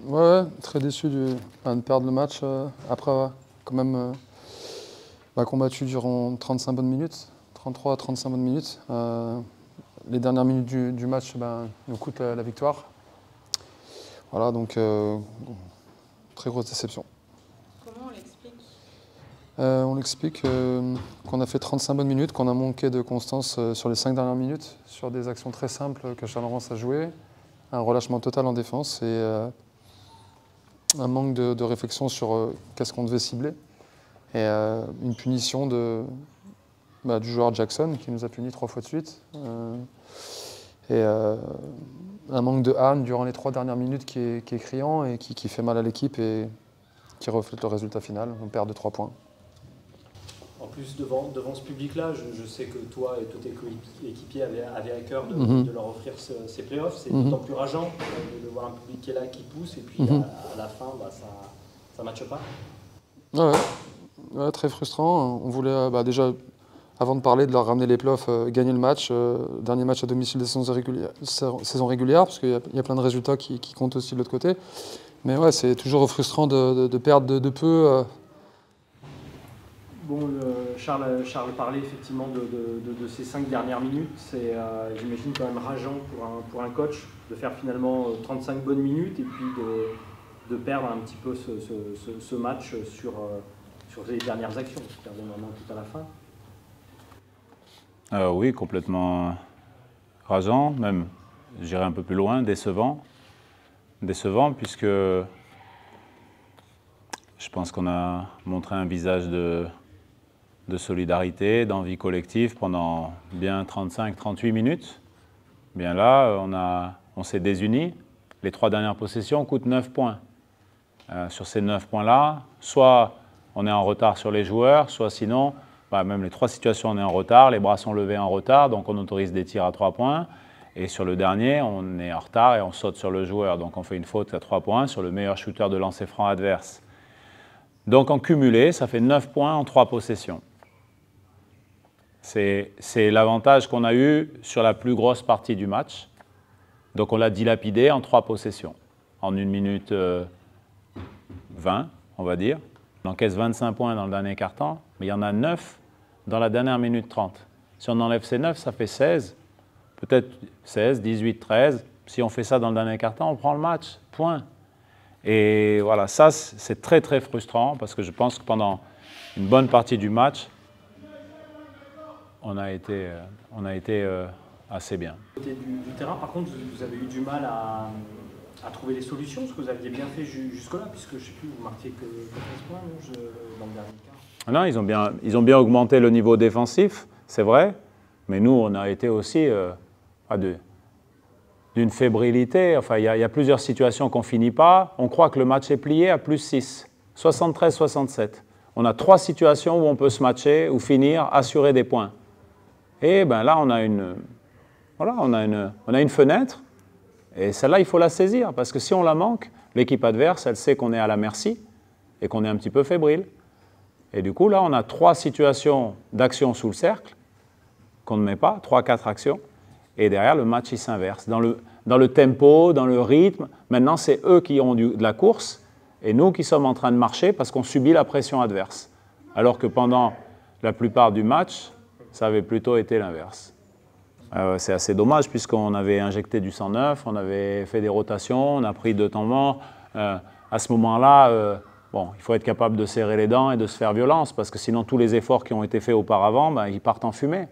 Ouais, très déçu de perdre le match après avoir quand même combattu durant 35 bonnes minutes, 33 à 35 bonnes minutes. Les dernières minutes du match nous coûtent la victoire. Voilà, donc très grosse déception. Comment on l'explique? On l'explique qu'on a fait 35 bonnes minutes, qu'on a manqué de constance sur les 5 dernières minutes, sur des actions très simples que Charleroi a jouées, un relâchement total en défense et un manque de réflexion sur qu'est-ce qu'on devait cibler. Et une punition du joueur Jackson qui nous a puni 3 fois de suite. Et un manque de âme durant les 3 dernières minutes qui est criant et qui fait mal à l'équipe et qui reflète le résultat final. On perd de 3 points. En plus, devant ce public-là, je sais que toi et tous tes coéquipiers avaient à cœur de leur offrir ces playoffs. C'est d'autant plus rageant de voir un public qui est là, qui pousse, et puis à la fin, ça ne matche pas. Ouais, très frustrant. On voulait déjà, avant de parler de leur ramener les playoffs, gagner le match, dernier match à domicile des saison régulière, parce qu'il y a plein de résultats qui comptent aussi de l'autre côté. Mais ouais, c'est toujours frustrant de perdre de peu. Bon, Charles parlait effectivement de ces 5 dernières minutes. C'est, j'imagine, quand même rageant pour un coach de faire finalement 35 bonnes minutes et puis de perdre un petit peu ce match sur les dernières actions. Se perdre vraiment tout à la fin. Oui, complètement rageant, même, j'irai un peu plus loin, décevant. Décevant puisque je pense qu'on a montré un visage de solidarité, d'envie collective pendant bien 35-38 minutes. Bien là, on s'est désunis. Les 3 dernières possessions coûtent 9 points. Sur ces 9 points-là, soit on est en retard sur les joueurs, soit sinon, même les 3 situations, on est en retard, les bras sont levés en retard, donc on autorise des tirs à 3 points. Et sur le dernier, on est en retard et on saute sur le joueur. Donc on fait une faute à 3 points sur le meilleur shooter de lancer franc adverse. Donc en cumulé, ça fait 9 points en 3 possessions. C'est l'avantage qu'on a eu sur la plus grosse partie du match. Donc on l'a dilapidé en 3 possessions, en 1 minute 20, on va dire. On encaisse 25 points dans le dernier quart-temps, mais il y en a 9 dans la dernière minute 30. Si on enlève ces 9, ça fait 16, peut-être 16, 18, 13. Si on fait ça dans le dernier quart-temps, on prend le match, point. Et voilà, ça c'est très très frustrant parce que je pense que pendant une bonne partie du match, on a été assez bien. Côté du terrain, par contre, vous avez eu du mal à trouver les solutions, ce que vous aviez bien fait jusque-là, puisque je ne sais plus, vous marquiez que 13 points dans le dernier quart. Non, ils ont bien augmenté le niveau défensif, c'est vrai, mais nous, on a été aussi d'une fébrilité. Enfin, il y a plusieurs situations qu'on ne finit pas. On croit que le match est plié à plus 6, 73-67. On a 3 situations où on peut se matcher ou finir, assurer des points. Et là, on a une fenêtre, et celle-là, il faut la saisir, parce que si on la manque, l'équipe adverse, elle sait qu'on est à la merci et qu'on est un petit peu fébrile. Et du coup, là, on a 3 situations d'action sous le cercle qu'on ne met pas, 3-4 actions, et derrière, le match, il s'inverse. Dans le tempo, dans le rythme, maintenant, c'est eux qui ont de la course, et nous qui sommes en train de marcher parce qu'on subit la pression adverse. Alors que pendant la plupart du match, ça avait plutôt été l'inverse. C'est assez dommage puisqu'on avait injecté du sang neuf, on avait fait des rotations, on a pris de temps mort. À ce moment-là, il faut être capable de serrer les dents et de se faire violence parce que sinon tous les efforts qui ont été faits auparavant, ils partent en fumée.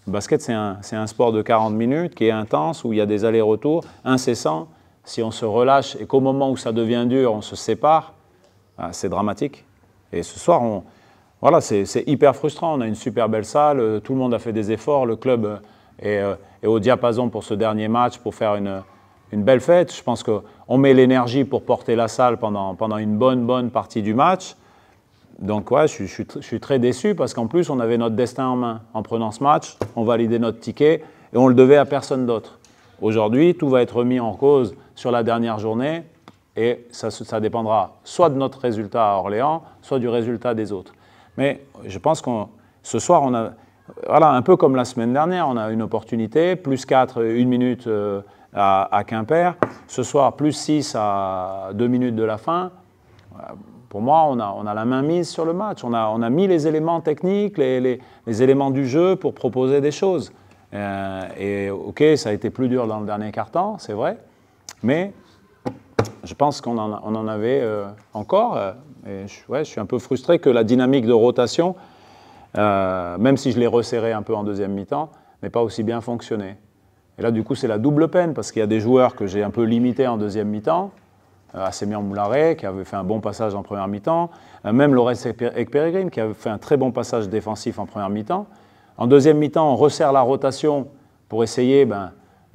Le basket, c'est un sport de 40 minutes qui est intense, où il y a des allers-retours incessants. Si on se relâche et qu'au moment où ça devient dur, on se sépare, c'est dramatique. Et ce soir, c'est hyper frustrant. On a une super belle salle, tout le monde a fait des efforts, le club est au diapason pour ce dernier match, pour faire une belle fête. Je pense qu'on met l'énergie pour porter la salle pendant une bonne partie du match. Donc je suis très déçu parce qu'en plus, on avait notre destin en main. En prenant ce match, on validait notre ticket et on le devait à personne d'autre. Aujourd'hui, tout va être remis en cause sur la dernière journée et ça dépendra soit de notre résultat à Orléans, soit du résultat des autres. Mais je pense que ce soir, un peu comme la semaine dernière, on a une opportunité, plus 4, 1 minute à Quimper. Ce soir, plus 6 à 2 minutes de la fin. Pour moi, on a la main mise sur le match. On a mis les éléments techniques, les éléments du jeu pour proposer des choses. Et ok, ça a été plus dur dans le dernier quart-temps, c'est vrai. Mais je pense qu'on en avait encore. Et je suis un peu frustré que la dynamique de rotation, même si je l'ai resserré un peu en deuxième mi-temps, n'ait pas aussi bien fonctionné. Et là, du coup, c'est la double peine, parce qu'il y a des joueurs que j'ai un peu limités en deuxième mi-temps, Assemian Moularet, qui avait fait un bon passage en première mi-temps, même Lorenz Ekperegrim, qui avait fait un très bon passage défensif en première mi-temps. En deuxième mi-temps, on resserre la rotation pour essayer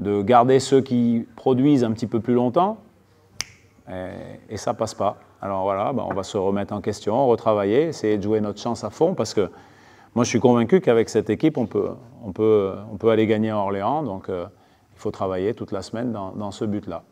de garder ceux qui produisent un petit peu plus longtemps, et ça ne passe pas. Alors voilà, on va se remettre en question, retravailler, essayer de jouer notre chance à fond, parce que moi je suis convaincu qu'avec cette équipe, on peut aller gagner à Orléans, donc il faut travailler toute la semaine dans ce but-là.